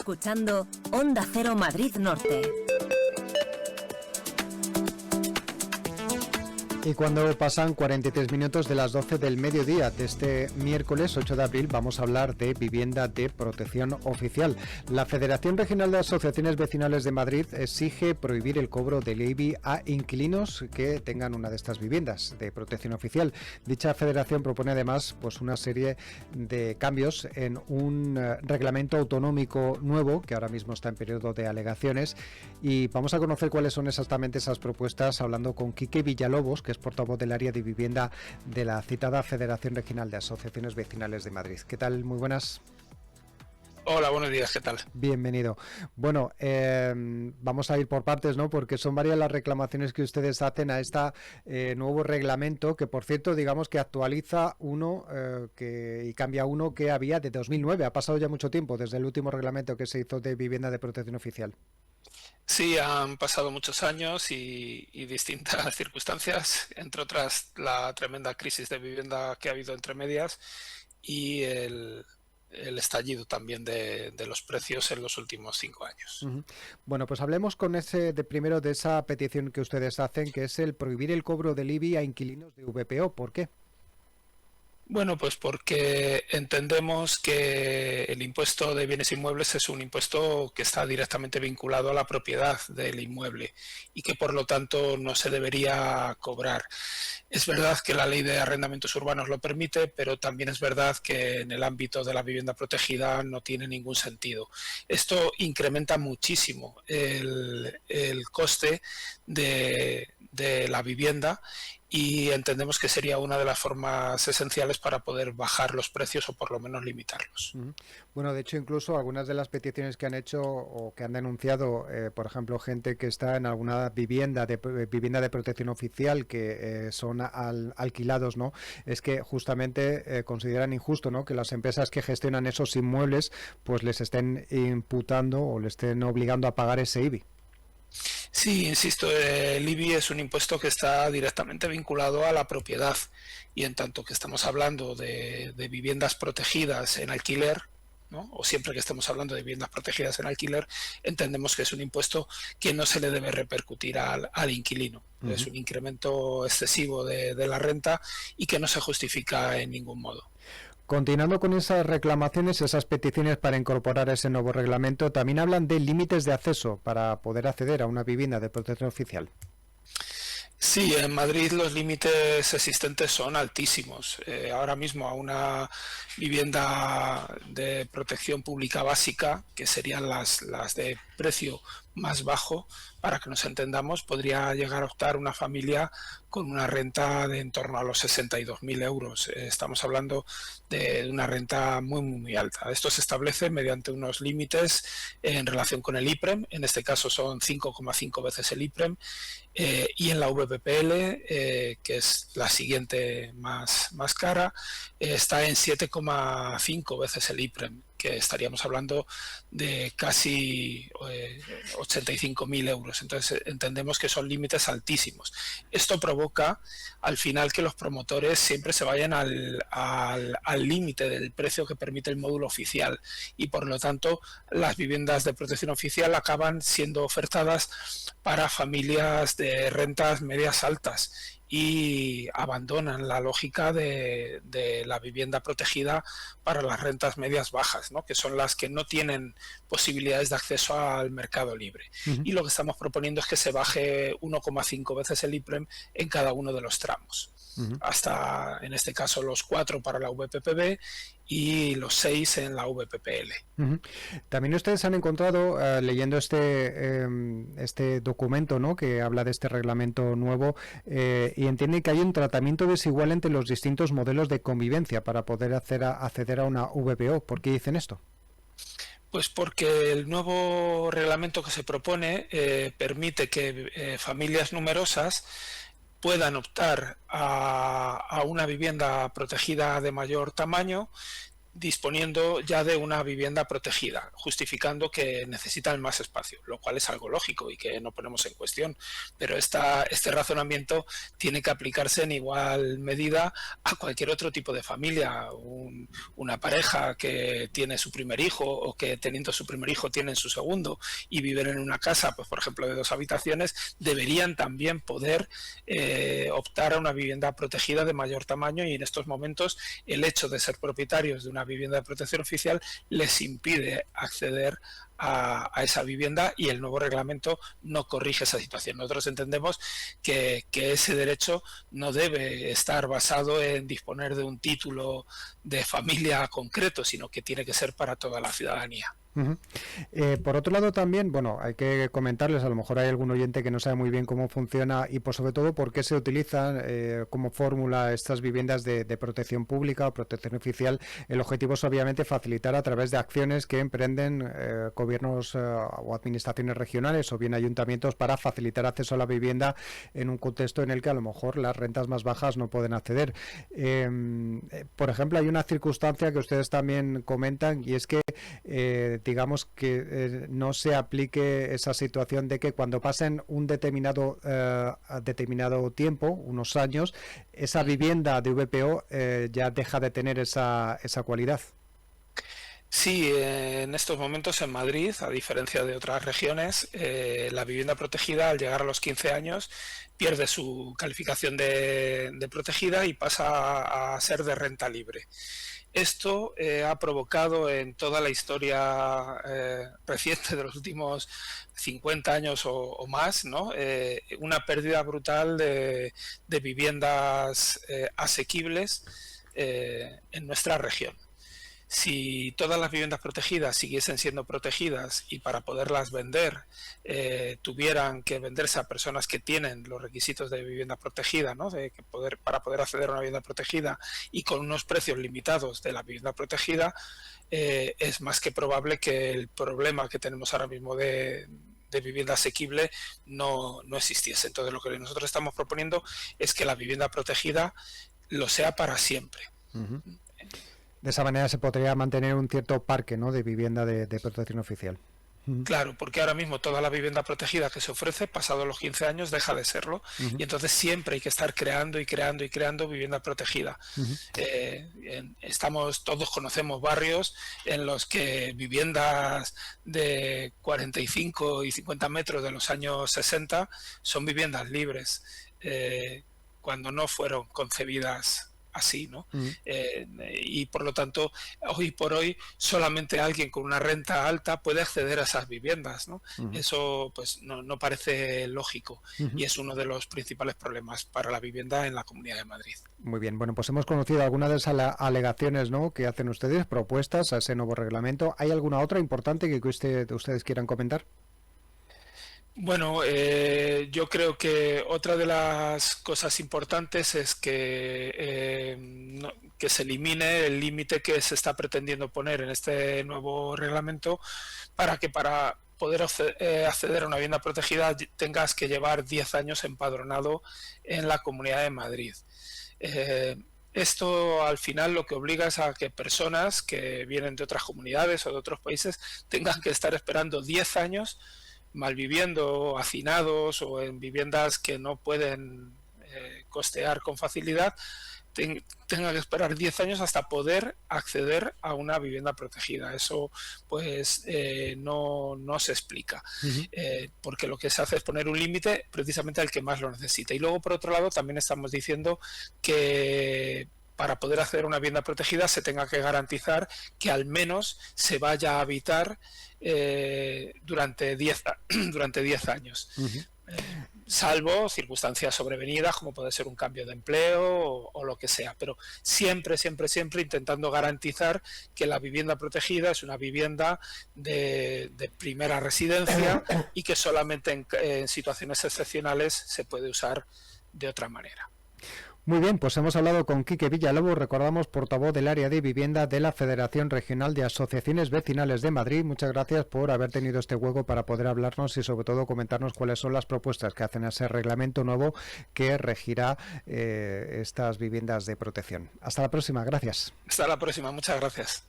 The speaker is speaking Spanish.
escuchando Onda Cero Madrid Norte. Y cuando pasan 43 minutos de las 12 del mediodía de este miércoles 8 de abril vamos a hablar de vivienda de protección oficial. La Federación Regional de Asociaciones Vecinales de Madrid exige prohibir el cobro del IBI a inquilinos que tengan una de estas viviendas de protección oficial. Dicha federación propone además una serie de cambios en un reglamento autonómico nuevo que ahora mismo está en periodo de alegaciones, y vamos a conocer cuáles son exactamente esas propuestas hablando con Quique Villalobos, que es portavoz del área de vivienda de la citada Federación Regional de Asociaciones Vecinales de Madrid. ¿Qué tal? Muy buenas. Hola, buenos días, ¿qué tal? Bienvenido. Bueno, vamos a ir por partes, ¿no? Porque son varias las reclamaciones que ustedes hacen a este nuevo reglamento, que por cierto, digamos que actualiza uno y cambia uno que había de 2009. Ha pasado ya mucho tiempo desde el último reglamento que se hizo de vivienda de protección oficial. Sí, han pasado muchos años y distintas circunstancias, entre otras la tremenda crisis de vivienda que ha habido entre medias y el estallido también de los precios en los últimos 5 años. Uh-huh. Bueno, pues hablemos primero de esa petición que ustedes hacen, que es el prohibir el cobro del IBI a inquilinos de VPO. ¿Por qué? Bueno, pues porque entendemos que el impuesto de bienes inmuebles es un impuesto que está directamente vinculado a la propiedad del inmueble y que por lo tanto no se debería cobrar. Es verdad que la ley de arrendamientos urbanos lo permite, pero también es verdad que en el ámbito de la vivienda protegida no tiene ningún sentido. Esto incrementa muchísimo el coste de la vivienda y entendemos que sería una de las formas esenciales para poder bajar los precios o por lo menos limitarlos. Bueno, de hecho, incluso algunas de las peticiones que han hecho o que han denunciado, por ejemplo, gente que está en alguna vivienda de protección oficial que son alquilados, ¿no? Es que justamente consideran injusto, ¿no?, que las empresas que gestionan esos inmuebles pues les estén imputando o les estén obligando a pagar ese IBI. Sí, insisto, el IBI es un impuesto que está directamente vinculado a la propiedad y en tanto que estamos hablando de viviendas protegidas en alquiler, ¿no?, o siempre que estemos hablando de viviendas protegidas en alquiler, entendemos que es un impuesto que no se le debe repercutir al inquilino. Uh-huh. Es un incremento excesivo de la renta y que no se justifica en ningún modo. Continuando con esas reclamaciones, esas peticiones para incorporar ese nuevo reglamento, también hablan de límites de acceso para poder acceder a una vivienda de protección oficial. Sí, en Madrid los límites existentes son altísimos. Ahora mismo a una vivienda de protección pública básica, que serían las de precio más bajo, para que nos entendamos, podría llegar a optar una familia con una renta de en torno a los 62.000 euros. Estamos hablando de una renta muy, muy, muy alta. Esto se establece mediante unos límites en relación con el IPREM, en este caso son 5,5 veces el IPREM, y en la VPPL, que es la siguiente más cara, está en 7,5 veces el IPREM, que estaríamos hablando de casi 85.000 euros. Entonces entendemos que son límites altísimos. Esto provoca al final que los promotores siempre se vayan al límite del precio que permite el módulo oficial y por lo tanto las viviendas de protección oficial acaban siendo ofertadas para familias de rentas medias altas y abandonan la lógica de la vivienda protegida para las rentas medias bajas, ¿no?, que son las que no tienen posibilidades de acceso al mercado libre. Uh-huh. Y lo que estamos proponiendo es que se baje 1,5 veces el IPREM en cada uno de los tramos. Uh-huh. Hasta, en este caso, los 4 para la VPPB y los 6 en la VPPL. Uh-huh. También ustedes han encontrado, leyendo este documento, ¿no?, que habla de este reglamento nuevo, y entienden que hay un tratamiento desigual entre los distintos modelos de convivencia para poder acceder a una VPO. ¿Por qué dicen esto? Pues porque el nuevo reglamento que se propone permite que familias numerosas puedan optar a una vivienda protegida de mayor tamaño disponiendo ya de una vivienda protegida, justificando que necesitan más espacio, lo cual es algo lógico y que no ponemos en cuestión, pero este razonamiento tiene que aplicarse en igual medida a cualquier otro tipo de familia. Una pareja que tiene su primer hijo, o que teniendo su primer hijo tienen su segundo y viven en una casa, pues por ejemplo de 2 habitaciones, deberían también poder optar a una vivienda protegida de mayor tamaño, y en estos momentos el hecho de ser propietarios de una vivienda de protección oficial les impide acceder a esa vivienda, y el nuevo reglamento no corrige esa situación. Nosotros entendemos que ese derecho no debe estar basado en disponer de un título de familia concreto, sino que tiene que ser para toda la ciudadanía. Uh-huh. Por otro lado también, bueno, hay que comentarles, a lo mejor hay algún oyente que no sabe muy bien cómo funciona y sobre todo por qué se utilizan como fórmula estas viviendas de protección pública o protección oficial. El objetivo es obviamente facilitar a través de acciones que emprenden gobiernos o administraciones regionales o bien ayuntamientos para facilitar acceso a la vivienda en un contexto en el que a lo mejor las rentas más bajas no pueden acceder. Por ejemplo, hay una circunstancia que ustedes también comentan, y es que digamos que no se aplique esa situación de que cuando pasen un determinado tiempo, unos años, esa vivienda de VPO ya deja de tener esa cualidad. Sí, en estos momentos en Madrid, a diferencia de otras regiones, la vivienda protegida al llegar a los 15 años pierde su calificación de protegida y pasa a ser de renta libre. Esto ha provocado en toda la historia reciente de los últimos 50 años o más, ¿no? Una pérdida brutal de viviendas asequibles en nuestra región. Si todas las viviendas protegidas siguiesen siendo protegidas y para poderlas vender tuvieran que venderse a personas que tienen los requisitos de vivienda protegida, ¿no? Para poder acceder a una vivienda protegida y con unos precios limitados de la vivienda protegida, es más que probable que el problema que tenemos ahora mismo de vivienda asequible no existiese. Entonces lo que nosotros estamos proponiendo es que la vivienda protegida lo sea para siempre. Uh-huh. De esa manera se podría mantener un cierto parque, ¿no?, de vivienda de protección oficial. Claro, porque ahora mismo toda la vivienda protegida que se ofrece, pasados los 15 años, deja de serlo. Y entonces siempre hay que estar creando y creando y creando vivienda protegida. Todos conocemos barrios en los que viviendas de 45 y 50 metros de los años 60 son viviendas libres, cuando no fueron concebidas así, ¿no? Y por lo tanto, hoy por hoy, solamente alguien con una renta alta puede acceder a esas viviendas, ¿no? Eso pues no parece lógico y es uno de los principales problemas para la vivienda en la Comunidad de Madrid. Muy bien, bueno, pues hemos conocido algunas de esas alegaciones, ¿no?, que hacen ustedes, propuestas a ese nuevo reglamento. ¿Hay alguna otra importante que ustedes quieran comentar? Bueno, yo creo que otra de las cosas importantes es que se elimine el límite que se está pretendiendo poner en este nuevo reglamento para que para poder acceder a una vivienda protegida tengas que llevar 10 años empadronado en la Comunidad de Madrid. Esto al final lo que obliga es a que personas que vienen de otras comunidades o de otros países tengan que estar esperando 10 años malviviendo, hacinados o en viviendas que no pueden costear con facilidad, tengan que esperar 10 años hasta poder acceder a una vivienda protegida. Eso pues no se explica, porque lo que se hace es poner un límite precisamente al que más lo necesita. Y luego, por otro lado, también estamos diciendo que para poder acceder a una vivienda protegida se tenga que garantizar que al menos se vaya a habitar durante 10 años. Salvo circunstancias sobrevenidas como puede ser un cambio de empleo o lo que sea, pero siempre intentando garantizar que la vivienda protegida es una vivienda de primera residencia y que solamente en situaciones excepcionales se puede usar de otra manera. Muy bien, pues hemos hablado con Quique Villalobos, recordamos, portavoz del área de vivienda de la Federación Regional de Asociaciones Vecinales de Madrid. Muchas gracias por haber tenido este hueco para poder hablarnos y sobre todo comentarnos cuáles son las propuestas que hacen a ese reglamento nuevo que regirá estas viviendas de protección. Hasta la próxima, gracias. Hasta la próxima, muchas gracias.